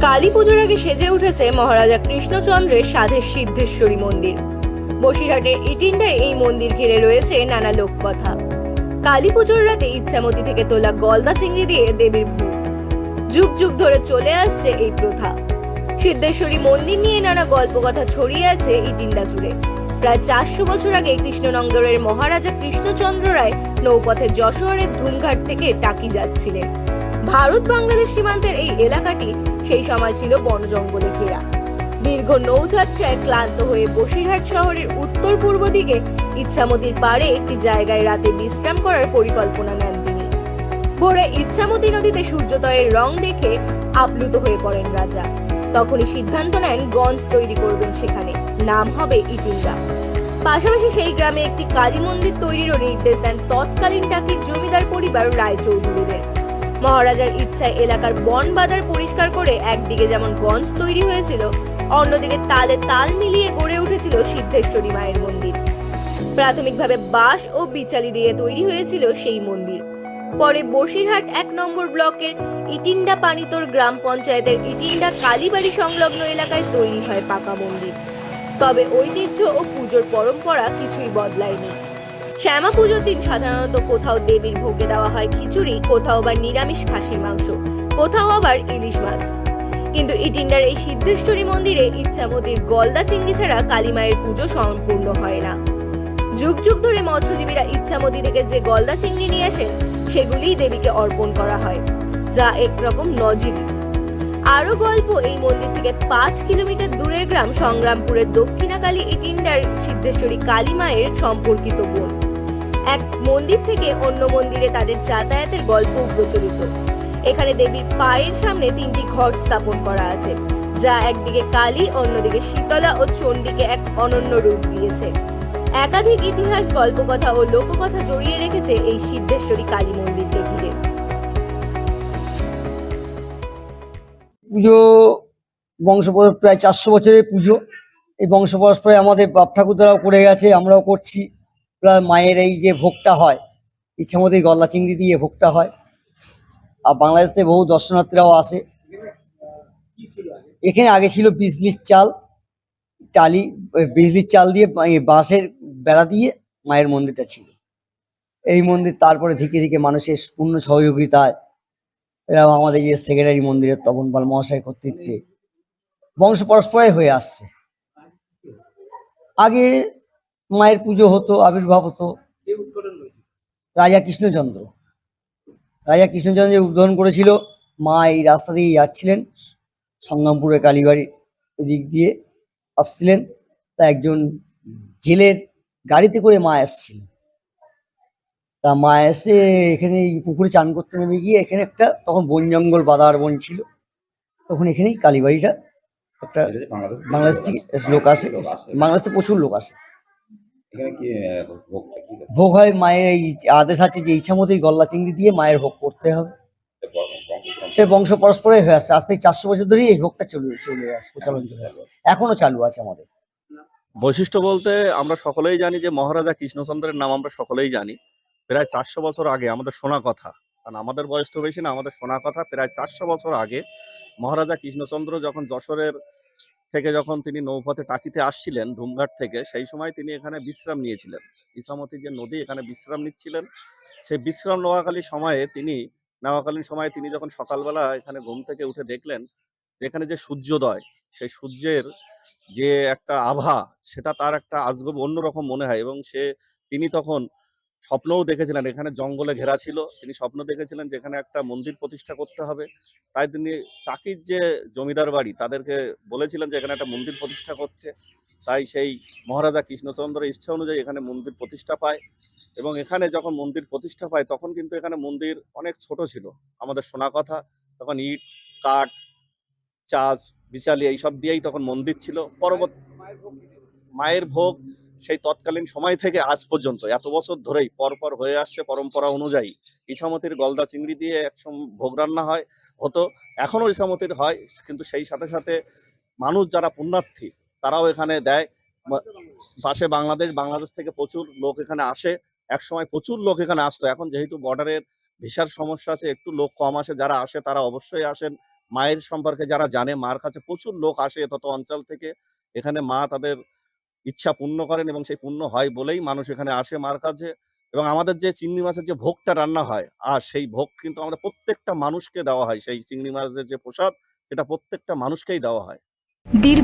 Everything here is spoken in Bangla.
কালী পুজোর আগে সেজে উঠেছে মহারাজা কৃষ্ণচন্দ্রের সাধের সিদ্ধেশ্বরী মন্দির। বসিরহাটের ইটিন্ডায় এই মন্দির ঘিরে রয়েছে নানা লোককথা। কালী পুজোর রাতে ইচ্ছামতি থেকে তোলা গলদা চিংড়ি দিয়ে দেবীর ভোগ। যুগ যুগ ধরে চলে আসছে এই প্রথা। সিদ্ধেশ্বরী মন্দির নিয়ে নানা গল্পকথা ছড়িয়ে আছে ইটিন্ডা জুড়ে। প্রায় 400 বছর আগে কৃষ্ণনগরের মহারাজা কৃষ্ণচন্দ্র রায় নৌপথে যশোহরের ধুমঘাট থেকে টাকি যাচ্ছিলেন। ভারত বাংলাদেশ সীমান্তের এই এলাকাটি সেই সময় ছিল বন জঙ্গলে ঘেরা। দীর্ঘ নৌযাত্রায় ক্লান্ত হয়ে বসিরহাট শহরের উত্তর পূর্ব দিকে ইচ্ছামতির পাড়ে একটি জায়গায় রাতে বিশ্রাম করার পরিকল্পনা নেন তিনি। ভোরে ইচ্ছামতি নদীতে সূর্যোদয়ের রং দেখে আপ্লুত হয়ে পড়েন রাজা। তখনই সিদ্ধান্ত নেন গঞ্জ তৈরি করবেন সেখানে, নাম হবে ইটিন্ডা। পাশাপাশি সেই গ্রামে একটি কালী মন্দির তৈরিরও নির্দেশ দেন তৎকালীন টাকির জমিদার পরিবার রায়চৌধুরীদের। মহারাজার ইচ্ছায় এলাকার বন বাজার পরিষ্কার করে একদিকে যেমন গঞ্জ তৈরি হয়েছিল, অন্যদিকে তালে তাল মিলিয়ে গড়ে উঠেছিল সিদ্ধেশ্বরী মায়ের মন্দির। প্রাথমিকভাবে বাঁশ ও বিচালি দিয়ে তৈরি হয়েছিল সেই মন্দির। পরে বসিরহাট 1 নম্বর ব্লকের ইটিন্ডা পানিতোর গ্রাম পঞ্চায়েতের ইটিন্ডা কালীবাড়ি সংলগ্ন এলাকায় তৈরি হয় পাকা মন্দির। তবে ঐতিহ্য ও পুজোর পরম্পরা কিছুই বদলায়নি। শ্যামা পুজোর দিন সাধারণত কোথাও দেবীর ভোগে দেওয়া হয় খিচুড়ি, কোথাও বা নিরামিষ খাসির মাংস, কোথাও আবার ইলিশ মাছ। কিন্তু ইটিন্ডার এই সিদ্ধেশ্বরী মন্দিরে ইচ্ছামতির গলদা চিংড়ি ছাড়া কালী মায়ের পুজো সম্পূর্ণ হয় না। যুগ যুগ ধরে মৎস্যজীবীরা ইচ্ছামতি থেকে যে গলদা চিংড়ি নিয়ে আসেন সেগুলিই দেবীকে অর্পণ করা হয়, যা একরকম নজির। আরো গল্প, এই মন্দির থেকে 5 কিলোমিটার দূরের গ্রাম সংগ্রামপুরের দক্ষিণাকালী ইটিন্ডার সিদ্ধেশ্বরী কালী মায়ের সম্পর্কিত বোন। এক মন্দির থেকে অন্য মন্দিরে তাদের যাতায়াতের গল্প প্রচলিত। এখানে দেবীর পায়ের সামনে 3টি ঘট স্থাপন করা আছে, যা একদিকে কালী, অন্যদিকে শীতলা ও চণ্ডীকে এক অনন্য রূপ দিয়েছে। একাধিক ইতিহাস, গল্পকথা ও লোককথা জড়িয়ে রেখেছে এই সিদ্ধেশ্বরী কালী মন্দিরকে ঘিরে। পুজো বংশ প্রায় 400 বছরের পুজো। এই বংশ পরম্পরায় আমাদের বাপ ঠাকুরদারাও করে গেছে, আমরাও করছি। প্রায় মায়ের এই যে ভোগটা হয়, ইচ্ছামতি গলদা চিংড়ি দিয়ে ভোগটা হয়। আর বাংলাদেশ থেকে বহু দর্শনার্থীরাও আসে। এখানে আগে ছিল বিজলির চাল, টালি, বিজলির চাল দিয়ে বাঁশের বেড়া দিয়ে মায়ের মন্দিরটা ছিল। এই মন্দির তারপরে ধীরে ধীরে মানুষের পূর্ণ সহযোগিতায়, এরকম আমাদের যে সেক্রেটারি মন্দিরের তপন পাল মহাশয় কর্তৃত্বে বংশ পরম্পরায় হয়ে আসছে। আগে মায়ের পুজো হতো, আবির্ভাব হতো রাজা কৃষ্ণচন্দ্র। রাজা কৃষ্ণচন্দ্র উদ্বোধন করেছিল। মা এই রাস্তা দিয়ে যাচ্ছিলেন, সংগ্রামপুরের কালীবাড়ির দিক দিয়ে আসছিলেন। তা একজন জেলের গাড়িতে করে মা এসেছিলেন। তা মা এসে এখানে পুকুরে চান করতে নেমে গিয়ে এখানে একটা, তখন বন জঙ্গল বাদার বন ছিল, তখন এখানেই কালীবাড়িটা একটা, বাংলাদেশ থেকে লোক আসে, বাংলাদেশ থেকে প্রচুর লোক আসে। ভোগ হয় মায়ের এই আদেশ আছে যে ইচ্ছামতি গলদা চিংড়ি দিয়ে মায়ের ভোগ করতে হবে। সে বংশ পরম্পরায় হয়ে আসছে। আজ থেকে 400 বছর ধরেই এই ভোগটা চলে আসছে, প্রচলন চলে আসছে, এখনো চালু আছে আমাদের। বৈশিষ্ট্য বলতে আমরা সকলেই জানি যে মহারাজা কৃষ্ণচন্দ্রের নাম আমরা সকলেই জানি। প্রায় 400 বছর আগে, আমাদের শোনা কথা, কারণ আমাদের বয়স তো বেশি না, আমাদের শোনা কথা, প্রায় 400 বছর আগে মহারাজা কৃষ্ণচন্দ্র যখন যশোরের থেকে যখন তিনি নৌপথে টাকিতে আসছিলেন ধুমঘাট থেকে, সেই সময় তিনি এখানে বিশ্রাম নিয়েছিলেন। ইছামতি যে নদী, এখানে বিশ্রাম নিচ্ছিলেন। সেই বিশ্রাম নেওয়াকালীন সময়ে তিনি যখন সকালবেলা এখানে ঘুম থেকে উঠে দেখলেন এখানে যে সূর্যোদয়, সেই সূর্যের যে একটা আভা, সেটা তার একটা আজগব অন্যরকম মনে হয়। এবং তিনি তখন স্বপ্নও দেখেছিলেন, এখানে জঙ্গলে ঘেরা ছিল, তিনি স্বপ্ন দেখেছিলেন যে এখানে একটা মন্দির প্রতিষ্ঠা করতে হবে। তাই তিনি টাকির যে জমিদার বাড়ি তাদেরকে বলেছিলেন যে এখানে একটা মন্দির প্রতিষ্ঠা করতে। তাই সেই মহারাজা কৃষ্ণচন্দ্রের ইচ্ছা অনুযায়ী এখানে মন্দির প্রতিষ্ঠা পায়। এবং এখানে যখন মন্দির প্রতিষ্ঠা পায় তখন কিন্তু এখানে মন্দির অনেক ছোট ছিল। আমাদের শোনা কথা, তখন ইট, কাঠ, চাষ, বিচালি এইসব দিয়েই তখন মন্দির ছিল। পরবর্তী মায়ের ভোগ সেই তৎকালীন সময় থেকে আজ পর্যন্ত এত বছর ধরেই পরপর হয়ে আসছে পরম্পরা অনুযায়ী। ইছামতির গলদা চিংড়ি দিয়ে ভোগ রান্না হতো, এখনো ইছামতির হয়, কিন্তু সেই সাথে সাথে মানুষ যারা পুণ্যার্থী তারাও এখানে দেয়। পাশে বাংলাদেশ থেকে প্রচুর লোক এখানে আসে। এক সময় প্রচুর লোক এখানে আসতো, এখন যেহেতু বর্ডারের ভিসার সমস্যা আছে, একটু লোক কম আসে। যারা আসে তারা অবশ্যই আসেন মায়ের সম্পর্কে যারা জানে, মার কাছে প্রচুর লোক আসে তত অঞ্চল থেকে। এখানে মা তাদের ইচ্ছা পূর্ণ করেন এবং সেই পূর্ণ হয় বলেই মানুষ এখানে আসে মার কাছে। এবং আমাদের যে চিংড়ি মাছের যে ভোগটা রান্না হয়, আর সেই ভোগ কিন্তু আমাদের প্রত্যেকটা মানুষকে দেওয়া হয়। সেই চিংড়ি মাছের যে প্রসাদ, সেটা প্রত্যেকটা মানুষকেই দেওয়া হয়। দীর্ঘ